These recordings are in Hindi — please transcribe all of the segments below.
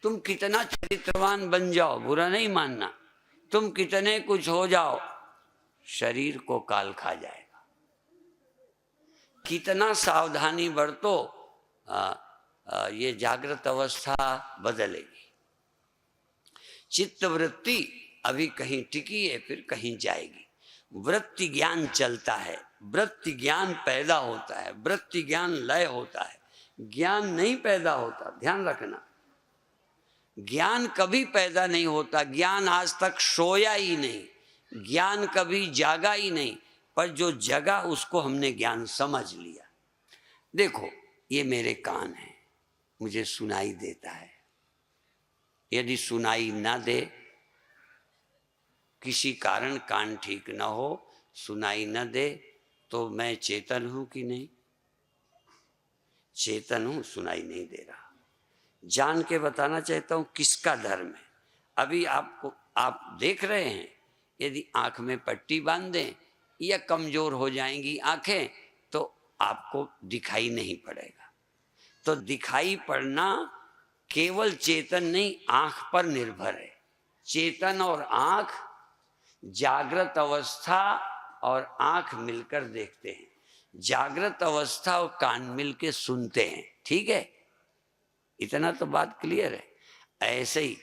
तुम कितना चरित्रवान बन जाओ, बुरा नहीं मानना, तुम कितने कुछ हो जाओ, शरीर को काल खा जाएगा। कितना सावधानी बरतो, ये जागृत अवस्था बदलेगी। चित्त वृत्ति अभी कहीं टिकी है, फिर कहीं जाएगी। वृत्ति ज्ञान चलता है, वृत्ति ज्ञान पैदा होता है, वृत्ति ज्ञान लय होता है, ज्ञान नहीं पैदा होता। ध्यान रखना, ज्ञान कभी पैदा नहीं होता। ज्ञान आज तक सोया ही नहीं, ज्ञान कभी जागा ही नहीं, पर जो जगा उसको हमने ज्ञान समझ लिया। देखो, ये मेरे कान हैं, मुझे सुनाई देता है। यदि सुनाई ना दे, किसी कारण कान ठीक ना हो, सुनाई न दे, तो मैं चेतन हूं कि नहीं? चेतन हूं, सुनाई नहीं दे रहा। जान के बताना चाहता हूं किसका धर्म है। अभी आप देख रहे हैं, यदि आंख में पट्टी बांध दें या कमजोर हो जाएंगी आंखें तो आपको दिखाई नहीं पड़ेगा। तो दिखाई पड़ना केवल चेतन नहीं, आंख पर निर्भर है। चेतन और आंख, जागृत अवस्था और आंख मिलकर देखते हैं, जागृत अवस्था और कान मिलकर सुनते हैं। ठीक है, इतना तो बात क्लियर है। ऐसे ही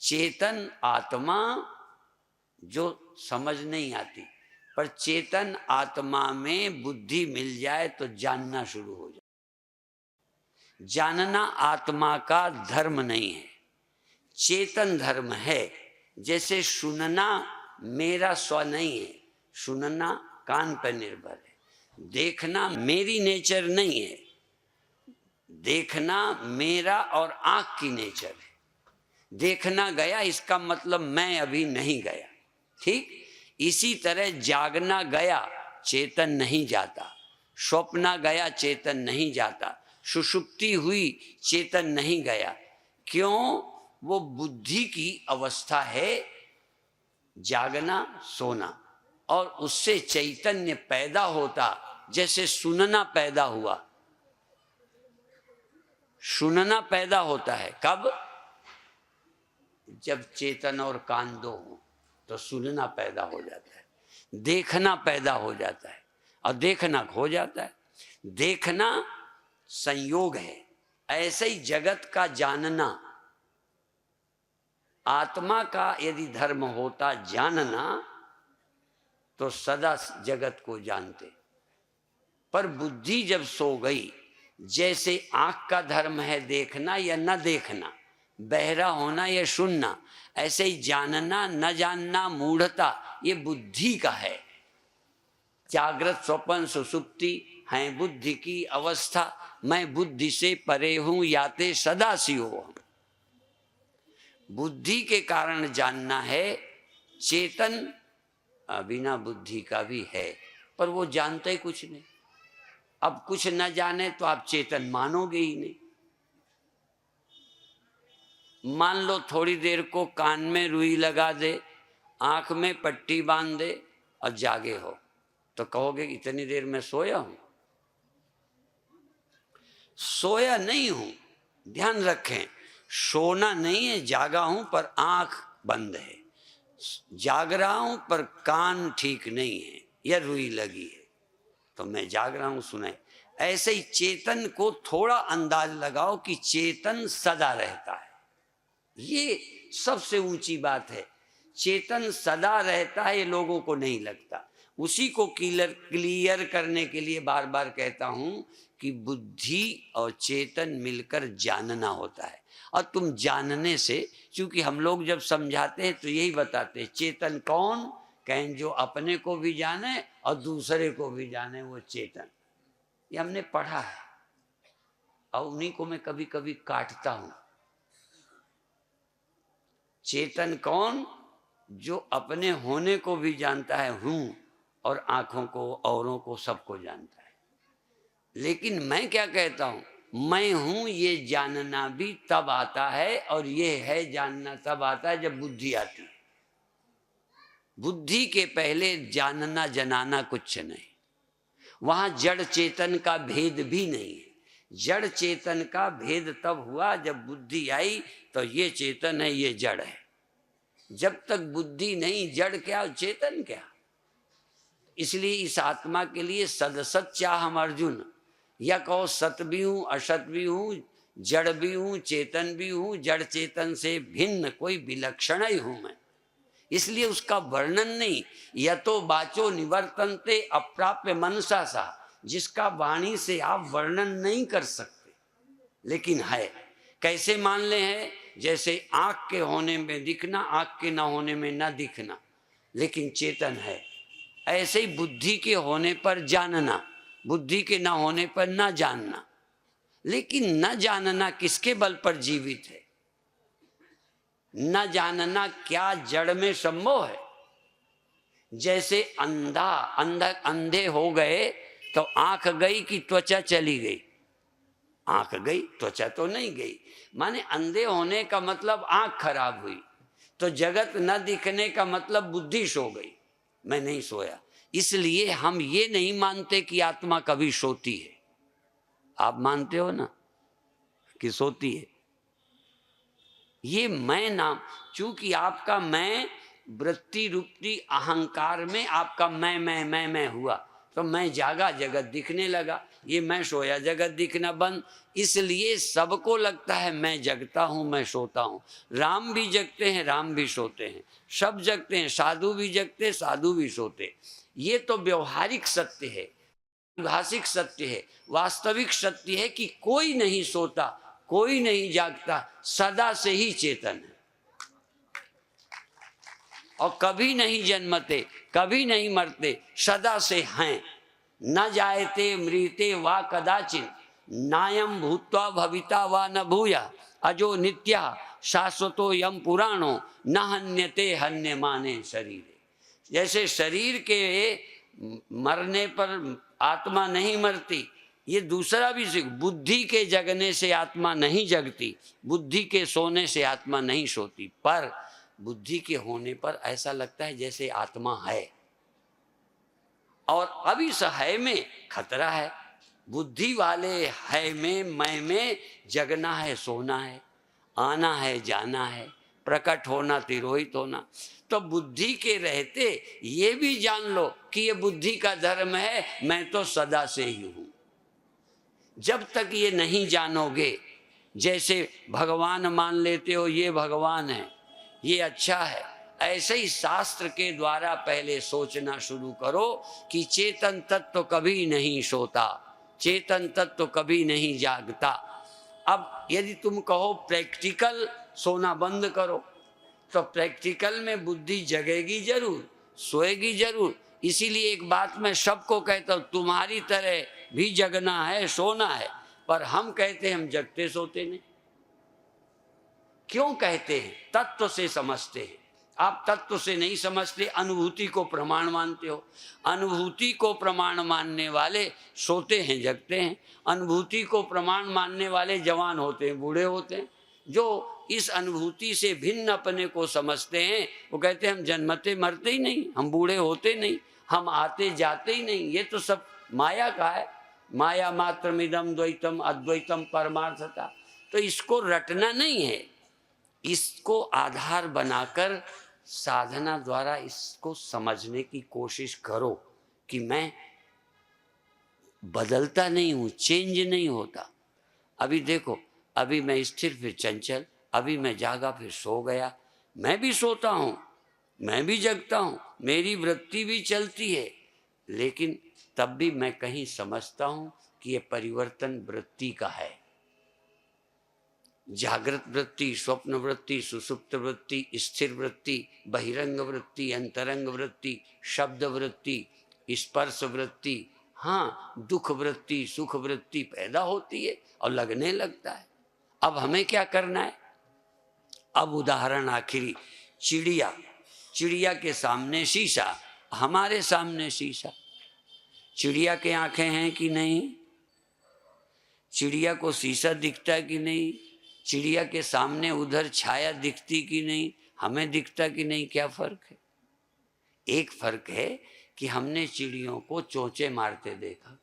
चेतन आत्मा जो समझ नहीं आती, पर चेतन आत्मा में बुद्धि मिल जाए तो जानना शुरू हो जाए। जानना आत्मा का धर्म नहीं है, चेतन धर्म है। जैसे सुनना मेरा स्व नहीं है, सुनना कान पर निर्भर है। देखना मेरी नेचर नहीं है, देखना मेरा और आंख की नेचर है। देखना गया, इसका मतलब मैं अभी नहीं गया। ठीक इसी तरह जागना गया, चेतन नहीं जाता। स्वप्न गया, चेतन नहीं जाता। सुषुप्ति हुई, चेतन नहीं गया। क्यों? वो बुद्धि की अवस्था है, जागना सोना, और उससे चैतन्य पैदा होता। जैसे सुनना पैदा हुआ, सुनना पैदा होता है कब? जब चेतन और कान दो हो तो सुनना पैदा हो जाता है, देखना पैदा हो जाता है और देखना खो जाता है। देखना संयोग है। ऐसे ही जगत का जानना, आत्मा का यदि धर्म होता जानना तो सदा जगत को जानते। पर बुद्धि जब सो गई, जैसे आंख का धर्म है देखना या न देखना, बहरा होना या सुनना, ऐसे ही जानना न जानना, मूढ़ता, ये बुद्धि का है। जागृत स्वप्न सुषुप्ति है बुद्धि की अवस्था। मैं बुद्धि से परे हूं, याते सदा शिवोहम्। बुद्धि के कारण जानना है। चेतन बिना बुद्धि का भी है, पर वो जानते कुछ नहीं। अब कुछ न जाने तो आप चेतन मानोगे ही नहीं। मान लो थोड़ी देर को कान में रुई लगा दे, आंख में पट्टी बांध दे और जागे हो, तो कहोगे इतनी देर में सोया हूं? सोया नहीं हूं। ध्यान रखें, सोना नहीं है, जागा हूं पर आंख बंद है। जाग रहा हूं पर कान ठीक नहीं है या रुई लगी है, तो मैं जाग रहा हूं, सुनाई। ऐसे ही चेतन को थोड़ा अंदाज लगाओ कि चेतन सदा रहता है। ये सबसे ऊंची बात है। चेतन सदा रहता है, ये लोगों को नहीं लगता। उसी को क्लियर करने के लिए बार बार कहता हूं कि बुद्धि और चेतन मिलकर जानना होता है। और तुम जानने से, क्योंकि हम लोग जब समझाते हैं तो यही बताते हैं, चेतन कौन? कहें जो अपने को भी जाने और दूसरे को भी जाने, वो चेतन। ये हमने पढ़ा है और उन्हीं को मैं कभी कभी काटता हूं। चेतन कौन? जो अपने होने को भी जानता है, हूं, और आंखों को, औरों को, सबको जानता है। लेकिन मैं क्या कहता हूं, मैं हूं ये जानना भी तब आता है, और ये है जानना तब आता है जब बुद्धि आती है। बुद्धि के पहले जानना जनाना कुछ नहीं। वहां जड़ चेतन का भेद भी नहीं है। जड़ चेतन का भेद तब हुआ जब बुद्धि आई, तो ये चेतन है, ये जड़ है। जब तक बुद्धि नहीं, जड़ क्या चेतन क्या। इसलिए इस आत्मा के लिए सदसत चाहम अर्जुन, या कहो सत भी हूं, असत भी हूं, जड़ भी हूं, चेतन भी हूं, जड़ चेतन से भिन्न कोई विलक्षण ही हूं मैं। इसलिए उसका वर्णन नहीं। यतो बाचो निवर्तन्ते अप्राप्य मनसा सा, जिसका वाणी से आप वर्णन नहीं कर सकते, लेकिन है। कैसे मान ले हैं? जैसे आंख के होने में दिखना, आंख के ना होने में ना दिखना, लेकिन चेतन है। ऐसे ही बुद्धि के होने पर जानना, बुद्धि के ना होने पर ना जानना। लेकिन न जानना किसके बल पर जीवित है? न जानना क्या जड़ में संभव है? जैसे अंधे हो गए तो आंख गई कि त्वचा चली गई? आंख गई, त्वचा तो नहीं गई। माने अंधे होने का मतलब आंख खराब हुई, तो जगत न दिखने का मतलब बुद्धि सो गई। मैं नहीं सोया। इसलिए हम ये नहीं मानते कि आत्मा कभी सोती है। आप मानते हो ना कि सोती है? ये मैं नाम, चूंकि आपका मैं वृत्ति रूपी अहंकार में आपका मैं हुआ, तो मैं जागा, जगत दिखने लगा। ये मैं सोया, जगत दिखना बंद। इसलिए सबको लगता है मैं जगता हूं, मैं सोता हूं। राम भी जगते हैं, राम भी सोते हैं, सब जगते हैं। साधु भी जगते, साधु भी सोते। ये तो व्यवहारिक सत्य है, भाषिक सत्य है। वास्तविक सत्य है कि कोई नहीं सोता, कोई नहीं जागता, सदा से ही चेतन है। और कभी नहीं जन्मते, कभी नहीं मरते, सदा से हैं। न जायते मृते वा कदाचिन, नायम भूत्वा भविता वा न भूया, अजो नित्या शाश्वतो यम पुराणो, न हन्यते हन्यमाने शरीरे। जैसे शरीर के मरने पर आत्मा नहीं मरती, ये दूसरा भी सीख। बुद्धि के जगने से आत्मा नहीं जगती, बुद्धि के सोने से आत्मा नहीं सोती। पर बुद्धि के होने पर ऐसा लगता है जैसे आत्मा है, और अब इस है में खतरा है। बुद्धि वाले है में, मैं में जगना है, सोना है, आना है, जाना है, प्रकट होना, तिरोहित होना। तो बुद्धि के रहते ये भी जान लो कि ये बुद्धि का धर्म है, मैं तो सदा से ही हूं। जब तक ये नहीं जानोगे, जैसे भगवान मान लेते हो ये भगवान है, ये अच्छा है, ऐसे ही शास्त्र के द्वारा पहले सोचना शुरू करो कि चेतन तत्व कभी नहीं सोता, चेतन तत्व कभी नहीं जागता। अब यदि तुम कहो प्रैक्टिकल सोना बंद करो, तो प्रैक्टिकल में बुद्धि जगेगी जरूर, सोएगी जरूर। इसीलिए एक बात मैं सबको कहता हूं, तुम्हारी तरह भी जगना है, सोना है। पर हम कहते हैं हम जगते सोते नहीं। क्यों कहते हैं? तत्व से समझते हैं। आप तत्व से नहीं समझते, अनुभूति को प्रमाण मानते हो। अनुभूति को प्रमाण मानने वाले सोते हैं, जगते हैं। अनुभूति को प्रमाण मानने वाले जवान होते हैं, बूढ़े होते हैं। जो इस अनुभूति से भिन्न अपने को समझते हैं, वो कहते हैं हम जन्मते मरते ही नहीं, हम बूढ़े होते नहीं, हम आते जाते ही नहीं। ये तो सब माया का है। माया मात्रमिदम द्वैतम अद्वैतम परमार्थता। तो इसको रटना नहीं है, इसको आधार बनाकर साधना द्वारा इसको समझने की कोशिश करो कि मैं बदलता नहीं हूं, चेंज नहीं होता। अभी देखो, अभी मैं स्थिर फिर चंचल, अभी मैं जागा फिर सो गया। मैं भी सोता हूं, मैं भी जगता हूं, मेरी वृत्ति भी चलती है, लेकिन तब भी मैं कहीं समझता हूं कि ये परिवर्तन वृत्ति का है। जागृत वृत्ति, स्वप्न वृत्ति, सुसुप्त वृत्ति, स्थिर वृत्ति, बहिरंग वृत्ति, अंतरंग वृत्ति, शब्द वृत्ति, स्पर्श वृत्ति, हाँ दुख वृत्ति, सुख वृत्ति पैदा होती है और लगने लगता है। अब हमें क्या करना है? अब उदाहरण आखिरी, चिड़िया, चिड़िया के सामने शीशा, हमारे सामने शीशा। चिड़िया के आंखें हैं कि नहीं? चिड़िया को शीशा दिखता है कि नहीं? चिड़िया के सामने उधर छाया दिखती कि नहीं? हमें दिखता कि नहीं? क्या फर्क है? एक फर्क है कि हमने चिड़ियों को चोंचे मारते देखा,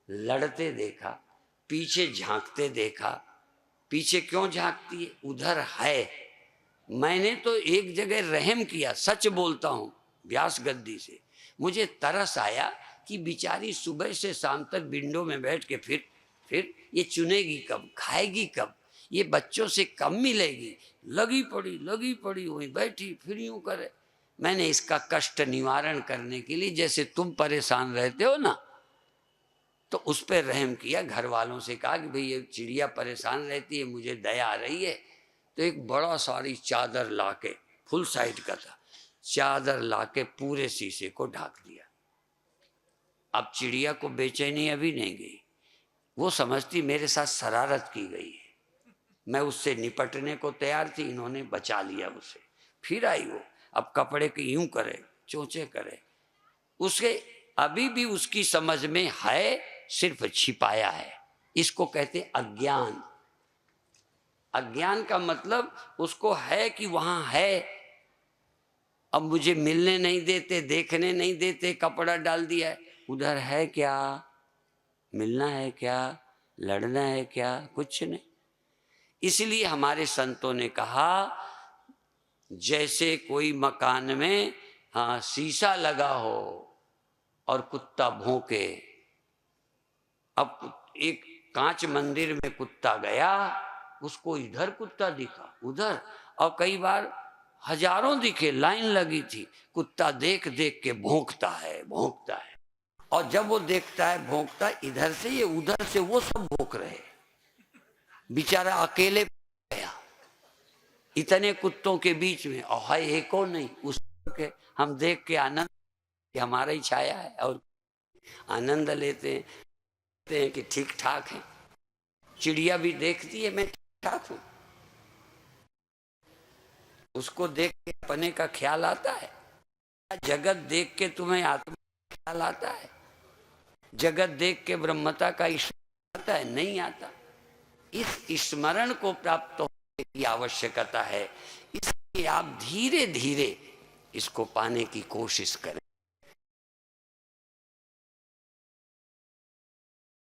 लड़ते देखा, पीछे झांकते देखा। पीछे क्यों झांकती है? उधर है। मैंने तो एक जगह रहम किया, सच बोलता हूं, व्यास गद्दी से मुझे तरस आया कि बेचारी सुबह से शाम तक विंडो में बैठ के फिर ये चुनेगी कब, खाएगी कब, ये बच्चों से कम मिलेगी, लगी पड़ी वहीं बैठी फिर यूं करे। मैंने इसका कष्ट निवारण करने के लिए, जैसे तुम परेशान रहते हो ना, तो उस पर रहम किया। घर वालों से कहा कि भाई ये चिड़िया परेशान रहती है, मुझे दया आ रही है। तो एक बड़ा सारी चादर लाके, फुल साइड का था, चादर लाके पूरे शीशे को ढाक दिया। अब चिड़िया को बेचैनी अभी नहीं गई, वो समझती मेरे साथ शरारत की गई है, मैं उससे निपटने को तैयार थी, इन्होंने बचा लिया उसे। फिर आई वो, अब कपड़े के यूं करे, चोंचे करे। उसे अभी भी उसकी समझ में है, सिर्फ छिपाया है। इसको कहते अज्ञान। अज्ञान का मतलब उसको है कि वहां है, अब मुझे मिलने नहीं देते, देखने नहीं देते, कपड़ा डाल दिया है। उधर है क्या? मिलना है क्या? लड़ना है क्या? कुछ नहीं। इसलिए हमारे संतों ने कहा, जैसे कोई मकान में शीशा लगा हो और कुत्ता भौंके। अब एक कांच मंदिर में कुत्ता गया, उसको इधर कुत्ता दिखा, उधर, और कई बार हजारों दिखे, लाइन लगी थी। कुत्ता देख देख के भौंकता है। और जब वो देखता है भौंकता, इधर से ये उधर से वो सब भौंक रहे, बेचारा अकेले गया इतने कुत्तों के बीच में, और है एक और नहीं। उसके हम देख के आनंद, हमारा ही छाया है, और आनंद लेते हैं कि ठीक ठाक है। चिड़िया भी देखती है मैं ठीक ठाक हूं, उसको देख के अपने का ख्याल आता है। जगत देख के तुम्हें आत्मा का ख्याल आता है? जगत देख के ब्रह्मता का स्मरण आता है? नहीं आता। इस स्मरण को प्राप्त होने की आवश्यकता है। इसलिए आप धीरे धीरे इसको पाने की कोशिश करें।